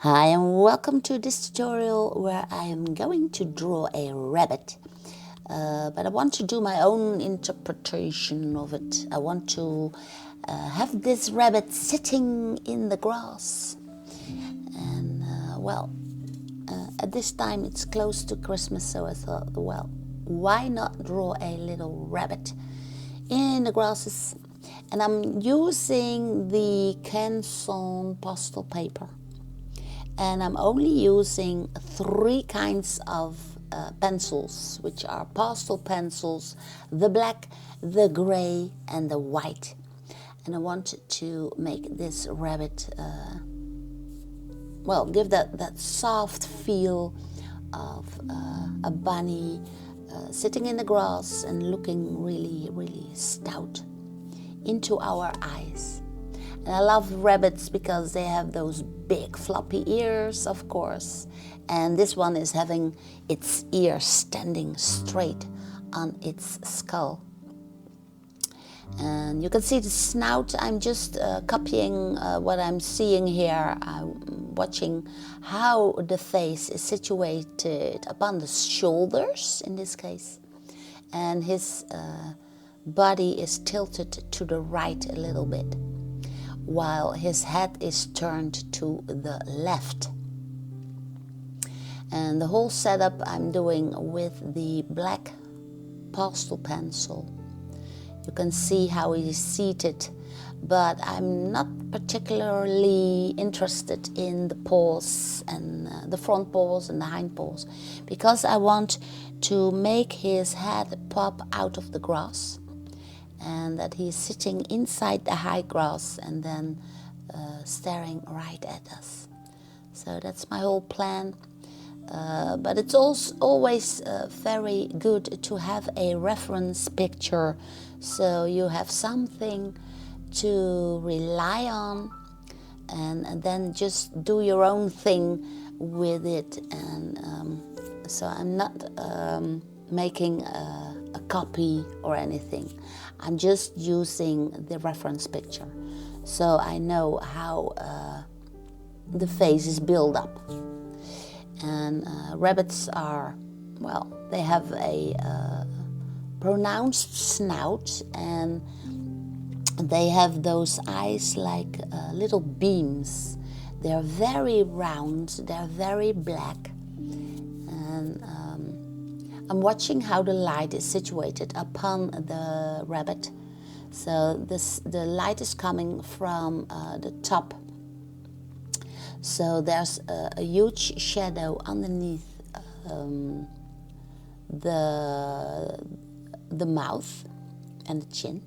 Hi and welcome to this tutorial where I am going to draw a rabbit. But I want to do my own interpretation of it. I want to have this rabbit sitting in the grass. And at this time it's close to Christmas, so I thought, well, why not draw a little rabbit in the grasses? And I'm using the Canson pastel paper. And I'm only using three kinds of pencils, which are pastel pencils, the black, the gray, and the white. And I wanted to make this rabbit, give that soft feel of a bunny sitting in the grass and looking really, really stout into our eyes. And I love rabbits because they have those big floppy ears, of course. And this one is having its ear standing straight on its skull. And you can see the snout. I'm just copying what I'm seeing here. I'm watching how the face is situated upon the shoulders, in this case. And his body is tilted to the right a little bit, while his head is turned to the left. And the whole setup I'm doing with the black pastel pencil. You can see how he's seated, but I'm not particularly interested in the paws and the front paws and the hind paws, because I want to make his head pop out of the grass, and that he's sitting inside the high grass and then staring right at us. So that's my whole plan. But it's also always very good to have a reference picture, so you have something to rely on, and then just do your own thing with it. And so I'm not making a copy or anything. I'm just using the reference picture, so I know how the face is built up. And rabbits are, they have a pronounced snout, and they have those eyes like little beams. They're very round, they're very black. And I'm watching how the light is situated upon the rabbit. So the light is coming from the top. So there's a huge shadow underneath the mouth and the chin.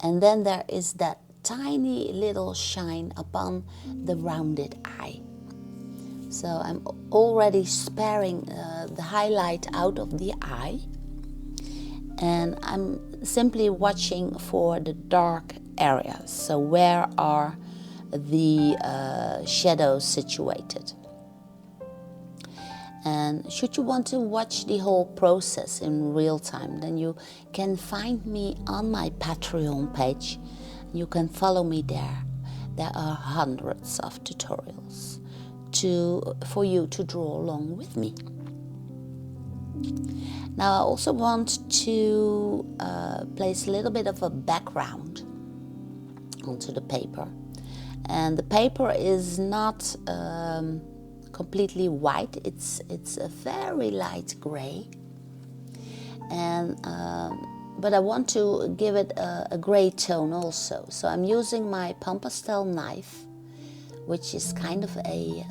And then there is that tiny little shine upon the rounded eye. So I'm already sparing the highlight out of the eye. And I'm simply watching for the dark areas. So where are the shadows situated? And should you want to watch the whole process in real time, then you can find me on my Patreon page. You can follow me there. There are hundreds of tutorials for you to draw along with me. Now I also want to place a little bit of a background onto the paper. And the paper is not completely white. It's a very light gray. And but I want to give it a gray tone also. So I'm using my Pastel knife, which is kind of a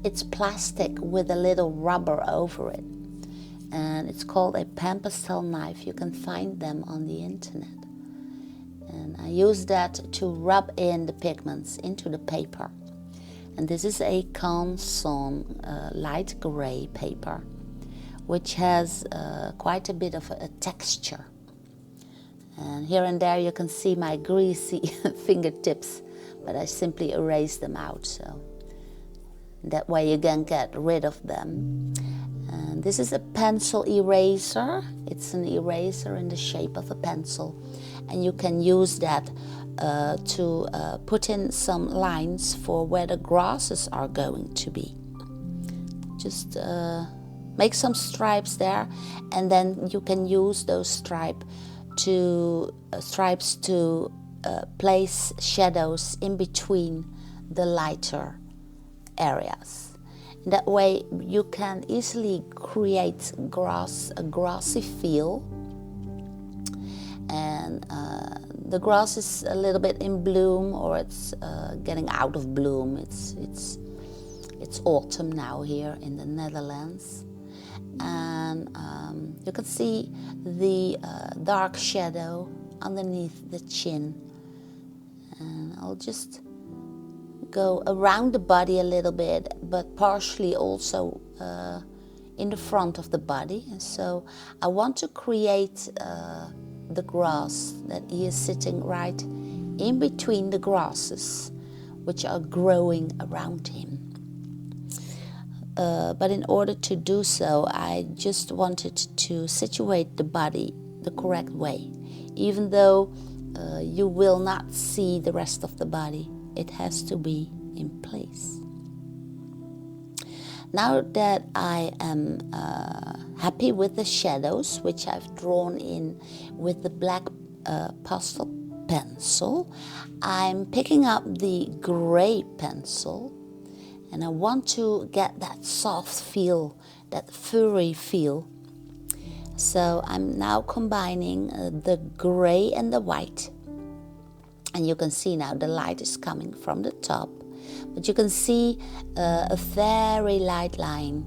it's plastic with a little rubber over it, and it's called a Pastel knife. You can find them on the internet. And I use that to rub in the pigments into the paper. And this is a Canson light gray paper, which has quite a bit of a texture. And here and there you can see my greasy fingertips, but I simply erase them out, so that way you can get rid of them. And this is a pencil eraser. It's an eraser in the shape of a pencil, and you can use that to put in some lines for where the grasses are going to be. Just make some stripes there, and then you can use those stripes to place shadows in between the lighter areas. In that way you can easily create a grassy feel, and the grass is a little bit in bloom, or it's getting out of bloom. It's autumn now here in the Netherlands, and you can see the dark shadow underneath the chin. And I'll just go around the body a little bit, but partially also in the front of the body. And so I want to create the grass that he is sitting right in between the grasses which are growing around him. But in order to do so, I just wanted to situate the body the correct way. Even though you will not see the rest of the body, it has to be in place. Now that I am happy with the shadows, which I've drawn in with the black pastel pencil, I'm picking up the gray pencil, and I want to get that soft feel, that furry feel. So I'm now combining the gray and the white. And you can see now the light is coming from the top, but you can see a very light line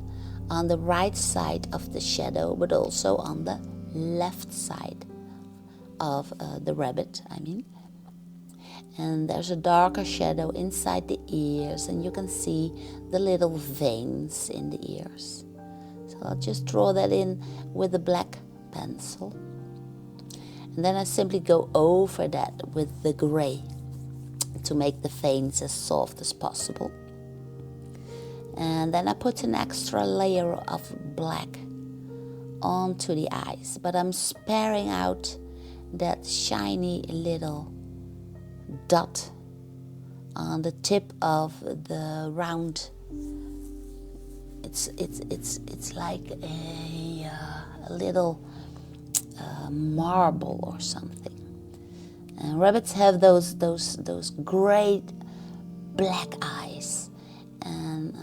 on the right side of the shadow, but also on the left side of the rabbit, I mean. And there's a darker shadow inside the ears, and you can see the little veins in the ears. So I'll just draw that in with the black pencil. And then I simply go over that with the gray to make the veins as soft as possible. And then I put an extra layer of black onto the eyes, but I'm sparing out that shiny little dot on the tip of the round. It's like a little marble or something. And rabbits have those great black eyes, and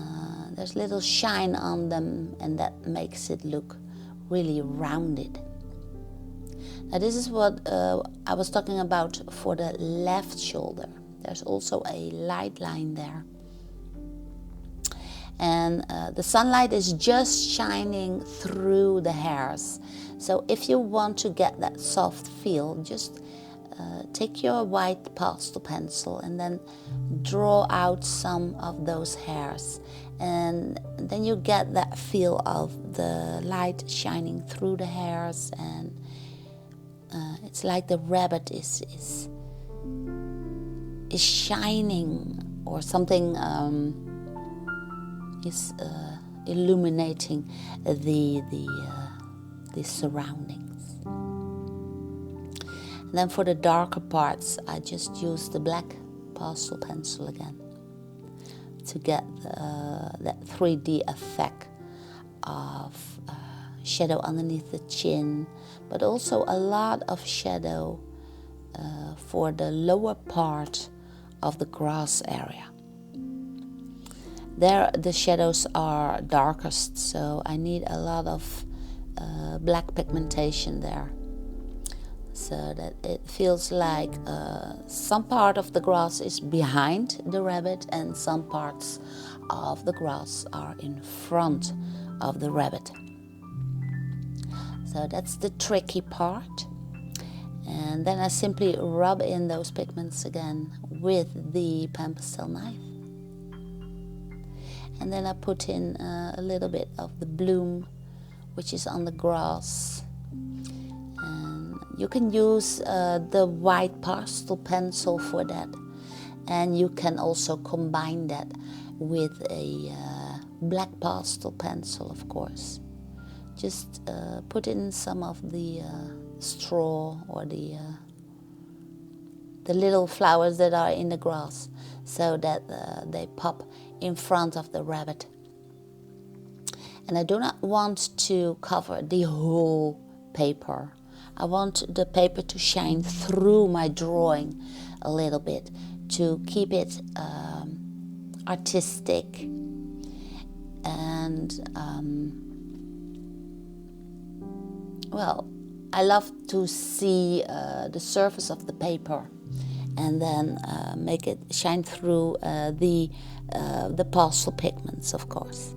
there's little shine on them, and that makes it look really rounded. Now this is what I was talking about for the left shoulder. There's also a light line there. And the sunlight is just shining through the hairs. So if you want to get that soft feel, just take your white pastel pencil and then draw out some of those hairs. And then you get that feel of the light shining through the hairs, and it's like the rabbit is shining, or something is illuminating the surroundings. And then for the darker parts, I just use the black pastel pencil again to get that 3D effect of shadow underneath the chin, but also a lot of shadow for the lower part of the grass area. There the shadows are darkest, so I need a lot of black pigmentation there, so that it feels like some part of the grass is behind the rabbit and some parts of the grass are in front of the rabbit. So that's the tricky part. And then I simply rub in those pigments again with the pen pastel knife. And then I put in a little bit of the bloom, which is on the grass. And you can use the white pastel pencil for that. And you can also combine that with a black pastel pencil, of course. Just put in some of the straw or the the little flowers that are in the grass, so that they pop in front of the rabbit. And I do not want to cover the whole paper. I want the paper to shine through my drawing a little bit, to keep it artistic. And well, I love to see the surface of the paper and then make it shine through the pastel pigments, of course.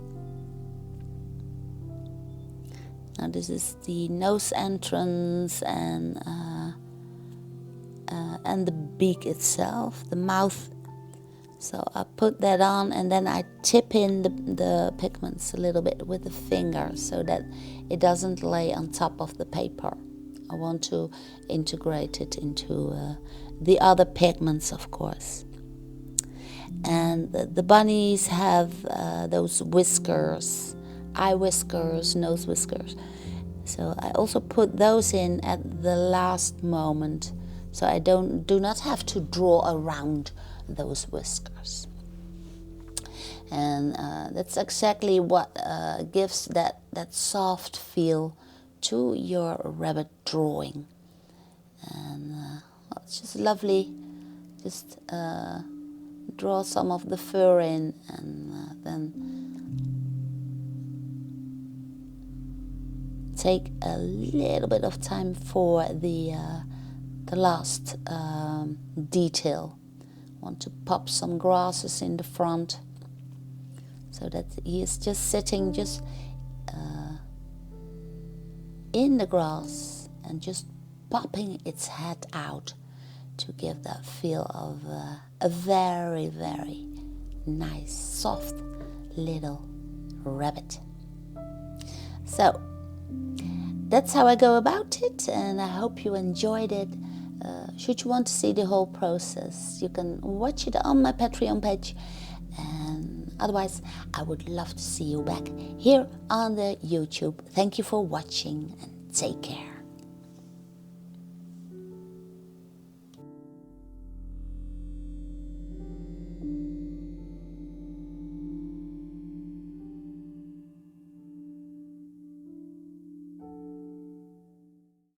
Now this is the nose entrance and the beak itself, the mouth. So I put that on, and then I tip in the pigments a little bit with the finger so that it doesn't lay on top of the paper. I want to integrate it into the other pigments, of course. And the bunnies have those whiskers, eye whiskers, nose whiskers. So I also put those in at the last moment, so I do not have to draw around those whiskers. And that's exactly what gives that soft feel to your rabbit drawing. And well, it's just lovely. Just draw some of the fur in, and then take a little bit of time for the last detail. Want to pop some grasses in the front, so that he is just sitting in the grass and just popping its head out to give that feel of a very, very nice, soft little rabbit. So that's how I go about it, and I hope you enjoyed it. Should you want to see the whole process, you can watch it on my Patreon page. And otherwise, I would love to see you back here on the YouTube. Thank you for watching, and take care.